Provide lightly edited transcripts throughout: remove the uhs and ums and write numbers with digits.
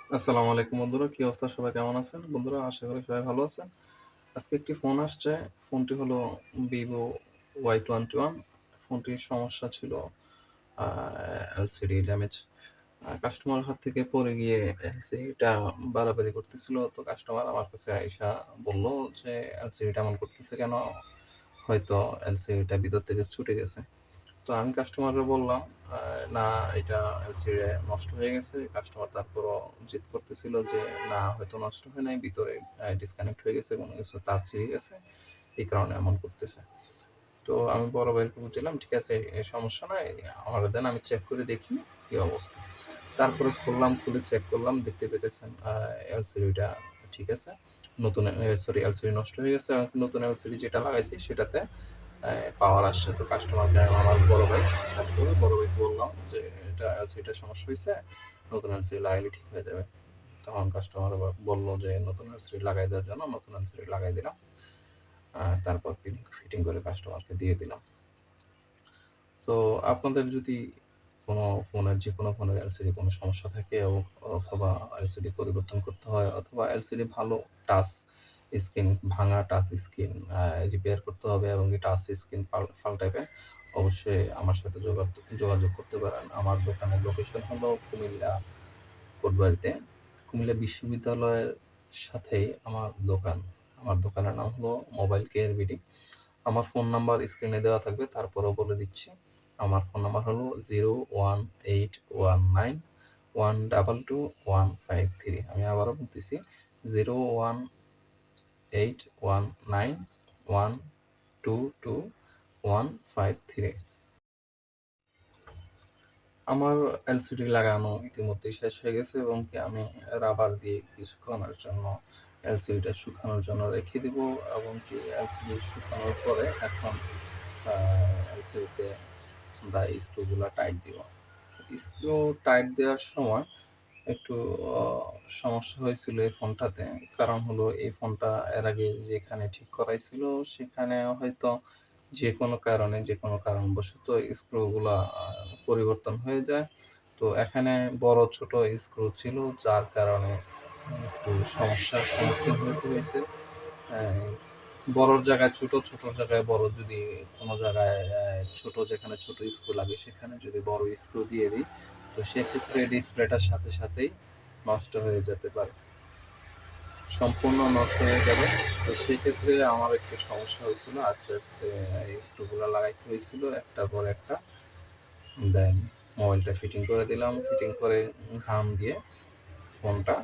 আসসালামু আলাইকুম বন্ধুরা, কি অবস্থা? সবাই কেমন আছেন? বন্ধুরা আশা করি সবাই ভালো আছেন। আজকে একটি ফোন আসছে। ফোনটি হলো Vivo Y21। ফোনটির সমস্যা ছিল আ এলসিডি ড্যামেজ। কাস্টমার হাত থেকে পড়ে গিয়ে এলসিডিটা বাড়াবাড়ি করতেছিল। তো কাস্টমার আমার কাছে আইসা বলল যে, "এলসিডিটা এমন করতেছে কেন? হয়তো এলসিডিটা ভিতর থেকে ছুটে গেছে।" তো আমি কাস্টমাররে বললাম, আ "না, এটা এলসিডি নষ্ট হয়ে গেছে।" কাস্টমার তারপরও জিদ করতেছিল যে, "না, হয়তো নষ্ট হয় নাই। ভিতরে ডিসকানেক্ট হয়ে গেছে, কোনো কিছু তার ছিঁড়ে গেছে। এই কারণে এমন করতেছে।" তো আমি বড় ভাইকে বুঝালাম, "ঠিক আছে, সমস্যা নাই। আমারে দেন, আমি চেক করে দেখি কি অবস্থা।" তারপরে খুললাম, খুলে চেক করলাম। দেখতে পেতেছেন এলসিডিটা ঠিক আছে। নতুন এলসিডি নষ্ট হয়ে গেছে। নতুন এলসিডি যেটা লাগাইছি সেটাতে পাওয়ার আসছে। তো কাস্টমারকে আমার বড় ভাইকে বললাম যে, "এটা এলসিডিটার সমস্যা হইছে। নতুন এলসিডি লাগাইলে ঠিক হয়ে যাবে।" তখন কাস্টমার আবার বলল যে, নতুন এলসিডি লাগাই দেওয়ার জন্য নতুন এলসিডি লাগাই দিলাম। তারপর ফিটিং করে কাস্টমারকে দিয়ে দিলাম। তো আপনাদের যদি কোনো ফোনের যেকোনো ফোনের এলসিডি কোনো সমস্যা থাকে অথবা এলসিডি পরিবর্তন করতে হয় অথবা এলসিডি ভালো টাচ স্ক্রিন ভাঙা টাচ স্ক্রিন রিপেয়ার করতে হবে এবং এই টাচ স্ক্রিন পাল্টাবেন, অবশ্যই আমার সাথে যোগাযোগ করতে পারেন। আমার দোকানের লোকেশন হলো কুমিল্লা কোটবাড়িতে। কুমিল্লা বিশ্ববিদ্যালয়ের সাথেই আমার দোকান। আমার দোকানের নাম হলো মোবাইল কেয়ার বিডি। আমার ফোন নাম্বার স্ক্রিনে দেওয়া থাকবে, তারপরেও বলে দিচ্ছি। আমার ফোন নাম্বার হলো 01819122153। আমি আবারও বলতেছি 01819122153। আমার এলসিডি লাগানো ইতিমধ্যেই শেষ হয়ে গেছে এবং কি আমি রাবার দিয়ে কিছুক্ষণের জন্য এলসিডিটা শুকানোর জন্য রেখে দিব এবং কি এলসিডি শুকানোর পরে এখন এলসিডিতে আমরা স্ক্রুগুলা টাইট দিব। স্ক্রু টাইট দেওয়ার সময় একটু অ সমস্যা হয়েছিল এই ফোনটাতে। কারণ হলো এই ফোনটা এর আগে যেখানে ঠিক করাইছিল সেখানে হয়তো যেকোনো কারণবশত স্ক্রুগুলা পরিবর্তন হয়ে যায়। তো এখানে বড় ছোট স্ক্রু ছিল, যার কারণে একটু সমস্যার সম্মুখীন হতে হয়েছে। হ্যাঁ, বড়র জায়গায় ছোট, ছোটর জায়গায় বড়, যদি কোনো জায়গায় ছোট যেখানে ছোট স্ক্রু লাগে সেখানে যদি বড় স্ক্রু দিয়ে দিই, তো সেক্ষেত্রে ডিসপ্লেটার সাথে সাথেই নষ্ট হয়ে যেতে পারে। সম্পূর্ণ নষ্ট হয়ে যাবে। তো সেক্ষেত্রে আমার একটু সমস্যা হয়েছিল। আস্তে, আস্তে এই স্ক্রুগুলা লাগাইতে হয়েছিল একটার পর একটা। দেন মোবাইলটা ফিটিং করে দিলাম। ফিটিং করে ঘাম দিয়ে ফোনটা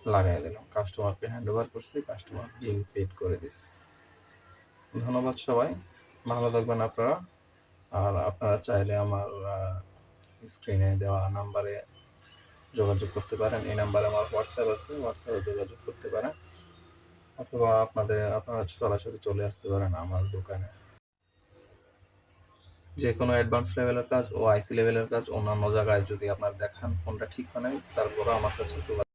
লাগাই দিলাম। কাস্টমারকে হ্যান্ড ওভার করছি। কাস্টমার বিল পেইড করে দিছে। ধন্যবাদ সবাই। ভালো থাকবেন আপনারা। আর আপনারা চাইলে আমার স্ক্রিনে দেওয়া নাম্বারে যোগাযোগ করতে পারেন। এই নাম্বারে আমার হোয়াটসঅ্যাপ আছে। হোয়াটসঅ্যাপে যোগাযোগ করতে পারেন। অথবা আপনারা সরাসরি চলে আসতে পারেন আমার দোকানে। যেকোনো অ্যাডভান্স লেভেলের কাজ ও আইসি লেভেলের কাজ অন্যান্য জায়গায় যদি আপনার দেখান ফোনটা ঠিক হয় নাই, তারপরেও আমার কাছে যোগাযোগ